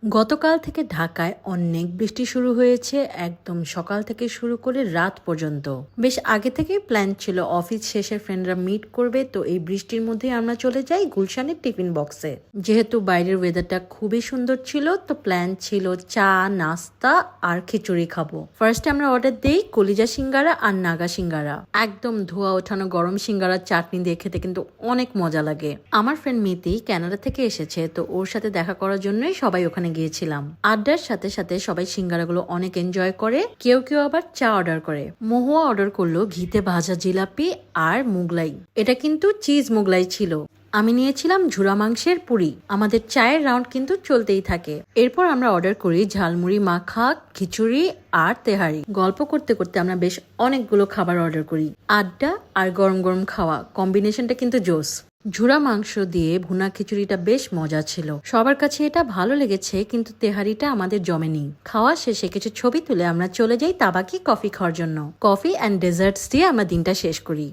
গতকাল থেকে ঢাকায় অনেক বৃষ্টি শুরু হয়েছে, একদম সকাল থেকে শুরু করে রাত পর্যন্ত। বেশ আগে থেকেই প্ল্যান ছিল অফিস শেষে ফ্রেন্ডরা মিট করবে, তো এই বৃষ্টির মধ্যে আমরা চলে যাই গুলশানের টিফিন বক্সে। যেহেতু বাইরের ওয়েদারটা খুবই সুন্দর ছিল, তো প্ল্যান ছিল চা, নাস্তা আর খিচুড়ি খাবো। ফার্স্টে আমরা অর্ডার দিই কলিজা সিঙ্গারা আর নাগা সিঙ্গারা। একদম ধোয়া ওঠানো গরম সিঙ্গারার চাটনি দিয়ে খেতে কিন্তু অনেক মজা লাগে। আমার ফ্রেন্ড মিতি কানাডা থেকে এসেছে, তো ওর সাথে দেখা করার জন্যই সবাই ওখানে গিয়েছিলাম। আড্ডার সাথে সাথে সবাই সিঙ্গারাগুলো অনেক এনজয় করে, কেউ কেউ আবার চা অর্ডার করে। মহুয়া অর্ডার করলো ঘিতে ভাজা জিলাপি আর মুগলাই। এটা কিন্তু চিজ মুগলাই ছিল। আমি নিয়েছিলাম ঝুরা মাংসের পুরি। আমাদের চায়ের রাউন্ড কিন্তু চলতেই থাকে। এরপর আমরা অর্ডার করি ঝালমুড়ি মাখা, খিচুড়ি আর তেহারি। গল্প করতে করতে আমরা বেশ অনেকগুলো খাবার অর্ডার করি। আড্ডা আর গরম গরম খাওয়া কম্বিনেশনটা কিন্তু জোস। ঝুরা মাংস দিয়ে ভুনা খিচুড়িটা বেশ মজা ছিল। সবার কাছে এটা ভালো লেগেছে, কিন্তু তেহারিটা আমাদের জমেনি। খাওয়া শেষে কিছু ছবি তুলে আমরা চলে যাই তাবাকি কফি খাওয়ার জন্য। কফি অ্যান্ড ডেজার্টস দিয়ে আমরা দিনটা শেষ করি।